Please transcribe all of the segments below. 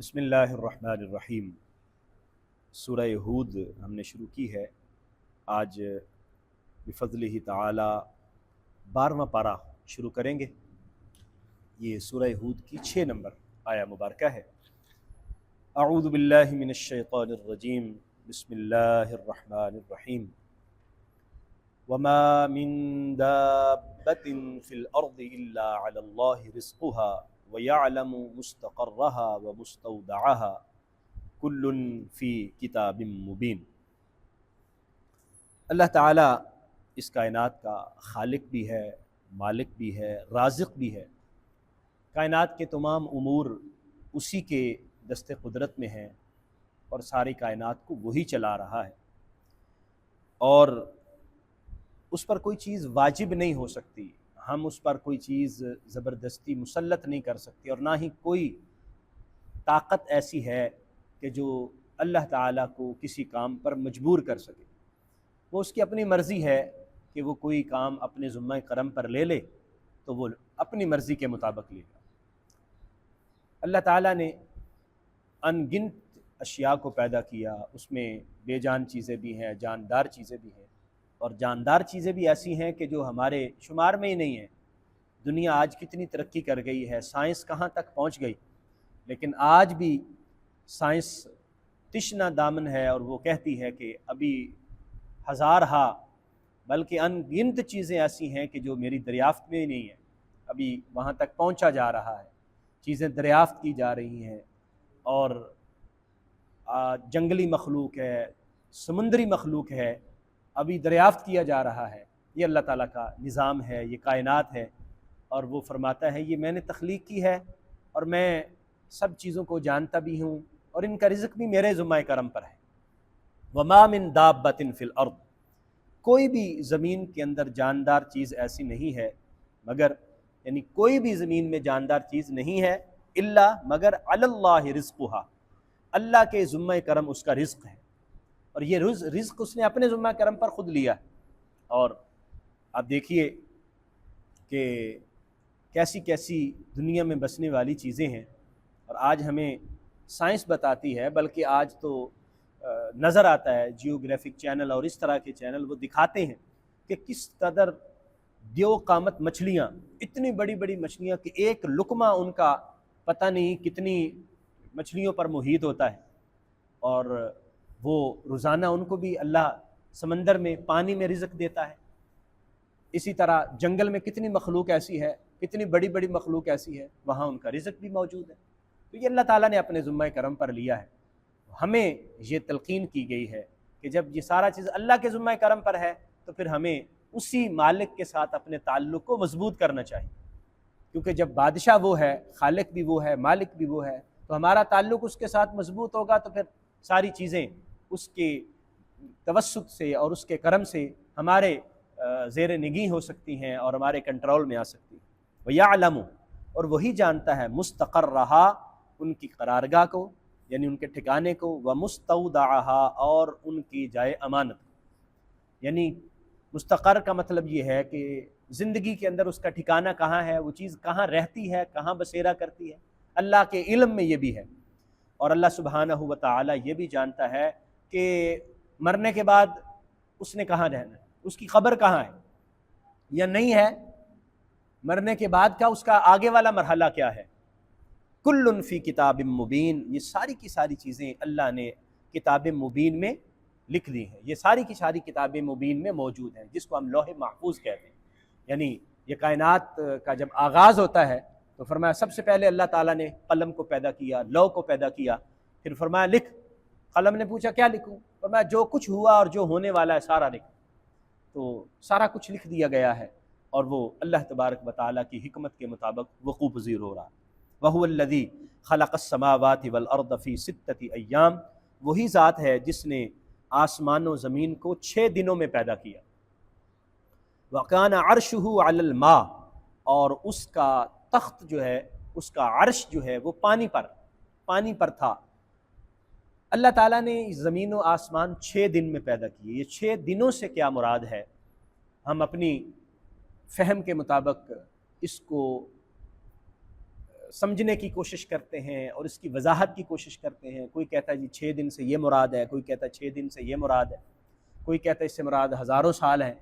بسم اللہ الرحمن الرحیم۔ سورہ ہود ہم نے شروع کی ہے۔ آج بفضلہ تعالی 12واں پارہ شروع کریں گے۔ یہ سورہ ہود کی 6 نمبر آیہ مبارکہ ہے۔ اعوذ باللہ من الشیطان الرجیم، بسم اللہ الرحمن الرحیم۔ وما من دابۃ فی الارض الا علی اللہ رزقها وَيَعْلَمُ مُسْتَقَرَّهَا وَمُسْتَوْدَعَهَا كُلٌّ فِي كِتَابٍ مُبِينٍ۔ اللہ تعالیٰ اس کائنات کا خالق بھی ہے، مالک بھی ہے، رازق بھی ہے۔ کائنات کے تمام امور اسی کے دست قدرت میں ہیں اور ساری کائنات کو وہی چلا رہا ہے، اور اس پر کوئی چیز واجب نہیں ہو سکتی، ہم اس پر کوئی چیز زبردستی مسلط نہیں کر سکتے، اور نہ ہی کوئی طاقت ایسی ہے کہ جو اللہ تعالیٰ کو کسی کام پر مجبور کر سکے۔ وہ اس کی اپنی مرضی ہے کہ وہ کوئی کام اپنے ذمہ کرم پر لے لے تو وہ اپنی مرضی کے مطابق لے گا۔ اللہ تعالیٰ نے ان گنت اشیاء کو پیدا کیا، اس میں بے جان چیزیں بھی ہیں، جاندار چیزیں بھی ہیں، اور جاندار چیزیں بھی ایسی ہیں کہ جو ہمارے شمار میں ہی نہیں ہیں۔ دنیا آج کتنی ترقی کر گئی ہے، سائنس کہاں تک پہنچ گئی، لیکن آج بھی سائنس تشنہ دامن ہے، اور وہ کہتی ہے کہ ابھی ہزارہا بلکہ ان گنت چیزیں ایسی ہیں کہ جو میری دریافت میں ہی نہیں ہیں۔ ابھی وہاں تک پہنچا جا رہا ہے، چیزیں دریافت کی جا رہی ہیں، اور جنگلی مخلوق ہے، سمندری مخلوق ہے، ابھی دریافت کیا جا رہا ہے۔ یہ اللہ تعالیٰ کا نظام ہے، یہ کائنات ہے، اور وہ فرماتا ہے یہ میں نے تخلیق کی ہے، اور میں سب چیزوں کو جانتا بھی ہوں، اور ان کا رزق بھی میرے ذمہ کرم پر ہے۔ وما من دابۃ فی الارض، کوئی بھی زمین کے اندر جاندار چیز ایسی نہیں ہے مگر، یعنی کوئی بھی زمین میں جاندار چیز نہیں ہے الا مگر علی اللہ رزقها، اللہ کے ذمہ کرم اس کا رزق ہے، اور یہ رزق اس نے اپنے ذمہ کرم پر خود لیا۔ اور آپ دیکھیے کہ کیسی کیسی دنیا میں بسنے والی چیزیں ہیں، اور آج ہمیں سائنس بتاتی ہے، بلکہ آج تو نظر آتا ہے جیوگرافک چینل اور اس طرح کے چینل وہ دکھاتے ہیں کہ کس قدر دیو قامت مچھلیاں، اتنی بڑی بڑی مچھلیاں کہ ایک لقمہ ان کا پتہ نہیں کتنی مچھلیوں پر محیط ہوتا ہے، اور وہ روزانہ ان کو بھی اللہ سمندر میں پانی میں رزق دیتا ہے۔ اسی طرح جنگل میں کتنی مخلوق ایسی ہے، کتنی بڑی بڑی مخلوق ایسی ہے، وہاں ان کا رزق بھی موجود ہے۔ تو یہ اللہ تعالیٰ نے اپنے ذمہ کرم پر لیا ہے۔ ہمیں یہ تلقین کی گئی ہے کہ جب یہ سارا چیز اللہ کے ذمہ کرم پر ہے تو پھر ہمیں اسی مالک کے ساتھ اپنے تعلق کو مضبوط کرنا چاہیے، کیونکہ جب بادشاہ وہ ہے، خالق بھی وہ ہے، مالک بھی وہ ہے، تو ہمارا تعلق اس کے ساتھ مضبوط ہوگا تو پھر ساری چیزیں اس کے توسط سے اور اس کے کرم سے ہمارے زیر نگیں ہو سکتی ہیں اور ہمارے کنٹرول میں آ سکتی ہیں۔ وَيَعْلَمُ، اور وہی جانتا ہے مستقرها، ان کی قرارگاہ کو، یعنی ان کے ٹھکانے کو، وَمُسْتَوْدَعَهَا، اور ان کی جائے امانت کو۔ یعنی مستقر کا مطلب یہ ہے کہ زندگی کے اندر اس کا ٹھکانہ کہاں ہے، وہ چیز کہاں رہتی ہے، کہاں بسیرا کرتی ہے، اللہ کے علم میں یہ بھی ہے۔ اور اللہ سبحانہ و تعالی یہ بھی جانتا ہے کہ مرنے کے بعد اس نے کہاں رہنا ہے، اس کی قبر کہاں ہے یا نہیں ہے، مرنے کے بعد کا اس کا آگے والا مرحلہ کیا ہے۔ کل فی کتاب مبین، یہ ساری کی ساری چیزیں اللہ نے کتاب مبین میں لکھ دی ہیں، یہ ساری کی ساری کتاب مبین میں موجود ہیں، جس کو ہم لوح محفوظ کہتے ہیں۔ یعنی یہ کائنات کا جب آغاز ہوتا ہے تو فرمایا سب سے پہلے اللہ تعالیٰ نے قلم کو پیدا کیا، لوح کو پیدا کیا، پھر فرمایا لکھ۔ قلم نے پوچھا کیا لکھوں، فرمایا جو کچھ ہوا اور جو ہونے والا ہے سارا لکھ۔ تو سارا کچھ لکھ دیا گیا ہے، اور وہ اللہ تبارک و تعالیٰ کی حکمت کے مطابق وقوع پذیر ہو رہا ہے۔ وَهُوَ الَّذِي خَلَقَ السَّمَاوَاتِ وَالْأَرْضَ فِي سِتَّةِ أَيَّامٍ، وہی ذات ہے جس نے آسمان و زمین کو 6 دنوں میں پیدا کیا۔ وَكَانَ عَرْشُهُ عَلَى الْمَاءِ، اور اس کا تخت جو ہے، اس کا عرش جو ہے وہ پانی پر تھا۔ اللہ تعالیٰ نے زمین و آسمان 6 دن میں پیدا کیے۔ یہ 6 دنوں سے کیا مراد ہے، ہم اپنی فہم کے مطابق اس کو سمجھنے کی کوشش کرتے ہیں اور اس کی وضاحت کی کوشش کرتے ہیں۔ کوئی کہتا ہے جی 6 دن سے یہ مراد ہے، کوئی کہتا ہے 6 دن سے یہ مراد ہے، کوئی کہتا ہے اس سے مراد ہزاروں سال ہیں،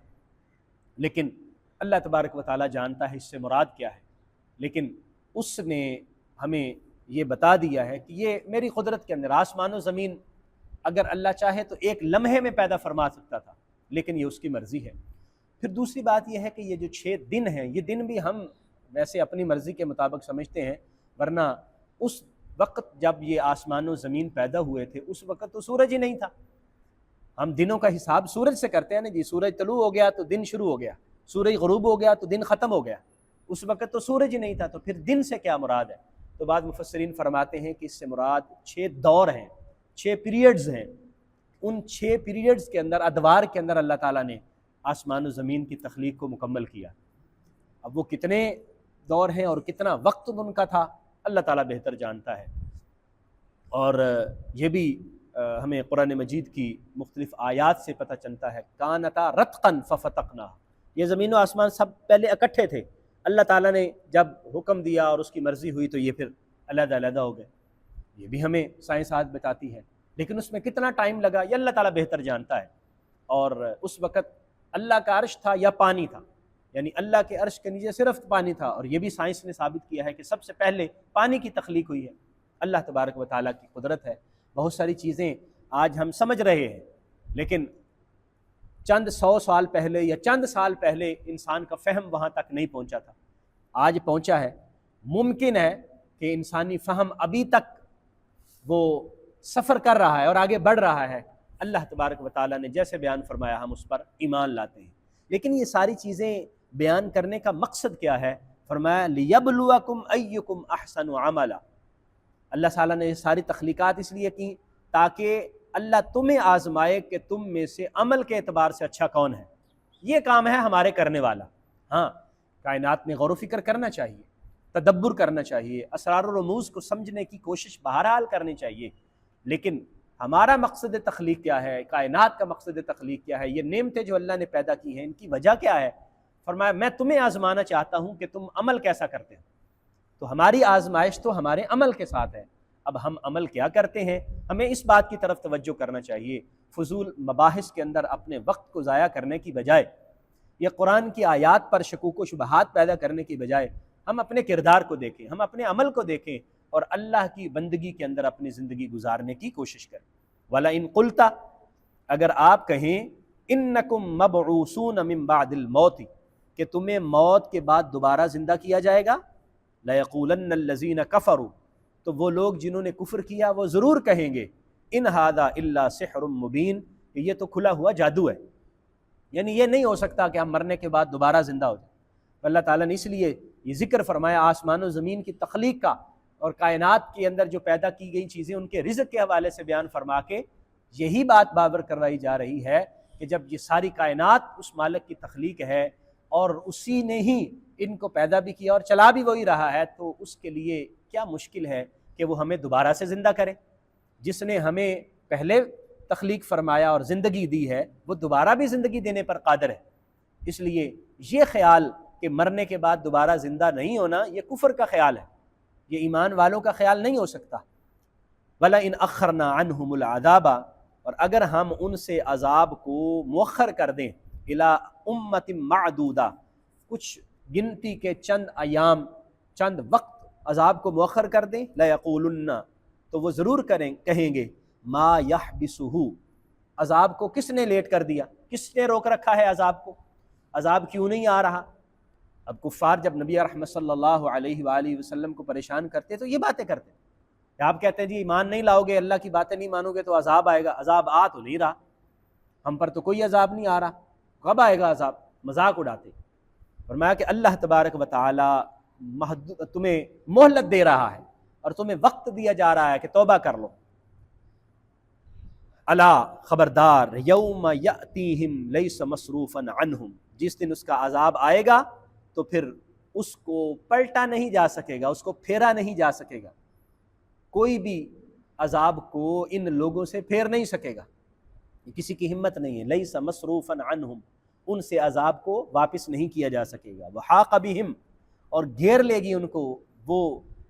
لیکن اللہ تبارک و تعالیٰ جانتا ہے اس سے مراد کیا ہے۔ لیکن اس نے ہمیں یہ بتا دیا ہے کہ یہ میری قدرت کے اندر، آسمان و زمین اگر اللہ چاہے تو ایک لمحے میں پیدا فرما سکتا تھا، لیکن یہ اس کی مرضی ہے۔ پھر دوسری بات یہ ہے کہ یہ جو 6 دن ہیں، یہ دن بھی ہم ویسے اپنی مرضی کے مطابق سمجھتے ہیں، ورنہ اس وقت جب یہ آسمان و زمین پیدا ہوئے تھے اس وقت تو سورج ہی نہیں تھا۔ ہم دنوں کا حساب سورج سے کرتے ہیں نا جی، سورج طلوع ہو گیا تو دن شروع ہو گیا، سورج غروب ہو گیا تو دن ختم ہو گیا، اس وقت تو سورج ہی نہیں تھا، تو پھر دن سے کیا مراد ہے؟ تو بعض مفسرین فرماتے ہیں کہ اس سے مراد 6 دور ہیں، 6 پیریڈز ہیں۔ ان 6 پیریڈز کے اندر، ادوار کے اندر اللہ تعالیٰ نے آسمان و زمین کی تخلیق کو مکمل کیا۔ اب وہ کتنے دور ہیں اور کتنا وقت ان کا تھا اللہ تعالیٰ بہتر جانتا ہے۔ اور یہ بھی ہمیں قرآن مجید کی مختلف آیات سے پتہ چلتا ہے، کانتا رتقا ففتقنا، یہ زمین و آسمان سب پہلے اکٹھے تھے، اللہ تعالیٰ نے جب حکم دیا اور اس کی مرضی ہوئی تو یہ پھر علیحدہ علیحدہ ہو گئے۔ یہ بھی ہمیں سائنسات بتاتی ہے، لیکن اس میں کتنا ٹائم لگا یہ اللہ تعالیٰ بہتر جانتا ہے۔ اور اس وقت اللہ کا عرش تھا یا پانی تھا، یعنی اللہ کے عرش کے نیچے صرف پانی تھا، اور یہ بھی سائنس نے ثابت کیا ہے کہ سب سے پہلے پانی کی تخلیق ہوئی ہے۔ اللہ تبارک و تعالیٰ کی قدرت ہے، بہت ساری چیزیں آج ہم سمجھ رہے ہیں، لیکن چند 100 سال پہلے یا چند سال پہلے انسان کا فہم وہاں تک نہیں پہنچا تھا، آج پہنچا ہے۔ ممکن ہے کہ انسانی فہم ابھی تک وہ سفر کر رہا ہے اور آگے بڑھ رہا ہے۔ اللہ تبارک و تعالیٰ نے جیسے بیان فرمایا ہم اس پر ایمان لاتے ہیں، لیکن یہ ساری چیزیں بیان کرنے کا مقصد کیا ہے؟ فرمایا لِيَبْلُوَكُمْ أَيُّكُمْ أَحْسَنُ عَمَلًا۔ اللہ تعالیٰ نے یہ ساری تخلیقات اس لیے کی تاکہ اللہ تمہیں آزمائے کہ تم میں سے عمل کے اعتبار سے اچھا کون ہے۔ یہ کام ہے ہمارے کرنے والا۔ ہاں، کائنات میں غور و فکر کرنا چاہیے، تدبر کرنا چاہیے، اسرار و رموز کو سمجھنے کی کوشش بہرحال کرنی چاہیے، لیکن ہمارا مقصد تخلیق کیا ہے؟ کائنات کا مقصد تخلیق کیا ہے؟ یہ نعمتیں جو اللہ نے پیدا کی ہیں ان کی وجہ کیا ہے؟ فرمایا میں تمہیں آزمانا چاہتا ہوں کہ تم عمل کیسا کرتے ہو۔ تو ہماری آزمائش تو ہمارے عمل کے ساتھ ہے۔ اب ہم عمل کیا کرتے ہیں، ہمیں اس بات کی طرف توجہ کرنا چاہیے، فضول مباحث کے اندر اپنے وقت کو ضائع کرنے کی بجائے، یہ قرآن کی آیات پر شکوک و شبہات پیدا کرنے کی بجائے ہم اپنے کردار کو دیکھیں، ہم اپنے عمل کو دیکھیں اور اللہ کی بندگی کے اندر اپنی زندگی گزارنے کی کوشش کریں۔ وَلَئِن قُلْتَ، اگر آپ کہیں اِنَّكُمْ مَبْعُوثُونَ مِن بَعْدِ الْمَوْتِ، کہ تمہیں موت کے بعد دوبارہ زندہ کیا جائے گا، لَيَقُولَنَّ الَّذِينَ كَفَرُوا، تو وہ لوگ جنہوں نے کفر کیا وہ ضرور کہیں گے اِنْ هَذَا إِلَّا سِحْرٌ مُبِينٌ، کہ یہ تو کھلا ہوا جادو ہے، یعنی یہ نہیں ہو سکتا کہ ہم مرنے کے بعد دوبارہ زندہ ہو جائیں۔ اللہ تعالیٰ نے اس لیے یہ ذکر فرمایا آسمان و زمین کی تخلیق کا، اور کائنات کے اندر جو پیدا کی گئی چیزیں ان کے رزق کے حوالے سے بیان فرما کے یہی بات باور کروائی جا رہی ہے کہ جب یہ ساری کائنات اس مالک کی تخلیق ہے اور اسی نے ہی ان کو پیدا بھی کیا اور چلا بھی وہی رہا ہے، تو اس کے لیے کیا مشکل ہے کہ وہ ہمیں دوبارہ سے زندہ کرے؟ جس نے ہمیں پہلے تخلیق فرمایا اور زندگی دی ہے وہ دوبارہ بھی زندگی دینے پر قادر ہے۔ اس لیے یہ خیال کہ مرنے کے بعد دوبارہ زندہ نہیں ہونا یہ کفر کا خیال ہے، یہ ایمان والوں کا خیال نہیں ہو سکتا۔ وَلَئِنْ أَخَّرْنَا عَنْهُمُ الْعَذَابَ، اور اگر ہم ان سے عذاب کو مؤخر کر دیں، إِلَىٰ أُمَّةٍ مَعْدُودَةٍ، کچھ گنتی کے چند ایام، چند وقت عذاب کو مؤخر کر دیں، لَيَقُولُنَّ، تو وہ ضرور کہیں گے مَا يَحْبِسُهُ، عذاب کو کس نے لیٹ کر دیا، کس نے روک رکھا ہے عذاب کو، عذاب کیوں نہیں آ رہا؟ اب کفار جب نبی رحمت صلی اللہ علیہ وآلہ وسلم کو پریشان کرتے تو یہ باتیں کرتے کہ آپ کہتے ہیں جی ایمان نہیں لاؤ گے، اللہ کی باتیں نہیں مانو گے تو عذاب آئے گا، عذاب آ تو نہیں رہا، ہم پر تو کوئی عذاب نہیں آ رہا، کب آئے گا عذاب؟ مذاق اڑاتے۔ فرمایا کہ اللہ تبارک و تعالی تمہیں مہلت دے رہا ہے اور تمہیں وقت دیا جا رہا ہے کہ توبہ کر لو۔ الا، خبردار، یوم یأتیہم لیس مصروفا عنہم، جس دن اس کا عذاب آئے گا تو پھر اس کو پلٹا نہیں جا سکے گا، اس کو پھیرا نہیں جا سکے گا، کوئی بھی عذاب کو ان لوگوں سے پھیر نہیں سکے گا، کسی کی ہمت نہیں ہے۔ لیس مصروفا عنہم، ان سے عذاب کو واپس نہیں کیا جا سکے گا۔ وحاق بہم، اور گھیر لے گی ان کو وہ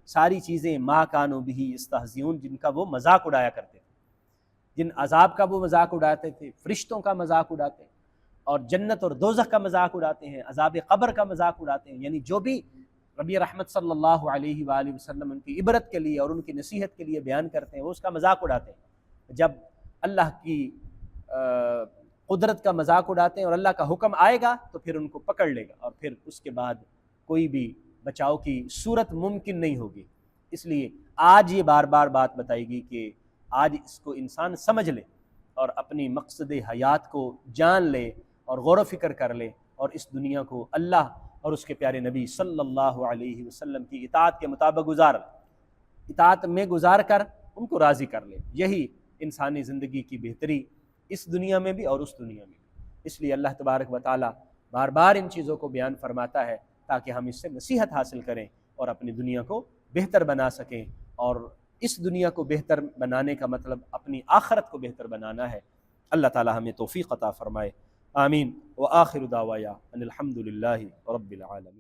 ساری چیزیں ما کانوا بہ یستہزئون، جن کا وہ مذاق اڑایا کرتے تھے، جن عذاب کا وہ مذاق اڑاتے تھے، فرشتوں کا مذاق اڑاتے ہیں، اور جنت اور دوزخ کا مذاق اڑاتے ہیں، عذاب قبر کا مذاق اڑاتے ہیں، یعنی جو بھی نبی رحمت صلی اللہ علیہ وآلہ وسلم ان کی عبرت کے لیے اور ان کی نصیحت کے لیے بیان کرتے ہیں، وہ اس کا مذاق اڑاتے ہیں۔ جب اللہ کی قدرت کا مذاق اڑاتے ہیں اور اللہ کا حکم آئے گا تو پھر ان کو پکڑ لے گا، اور پھر اس کے بعد کوئی بھی بچاؤ کی صورت ممکن نہیں ہوگی۔ اس لیے آج یہ بار بار بات بتائی گئی کہ آج اس کو انسان سمجھ لے اور اپنی مقصد حیات کو جان لے اور غور و فکر کر لے، اور اس دنیا کو اللہ اور اس کے پیارے نبی صلی اللہ علیہ وسلم کی اطاعت کے مطابق اطاعت میں گزار کر ان کو راضی کر لے۔ یہی انسانی زندگی کی بہتری اس دنیا میں بھی اور اس دنیا میں بھی۔ اس لیے اللہ تبارک و تعالیٰ بار بار ان چیزوں کو بیان فرماتا ہے تاکہ ہم اس سے نصیحت حاصل کریں اور اپنی دنیا کو بہتر بنا سکیں، اور اس دنیا کو بہتر بنانے کا مطلب اپنی آخرت کو بہتر بنانا ہے۔ اللہ تعالیٰ ہمیں توفیق عطا فرمائے، آمین۔ وآخر دعوایا ان الحمد للہ رب العالمین۔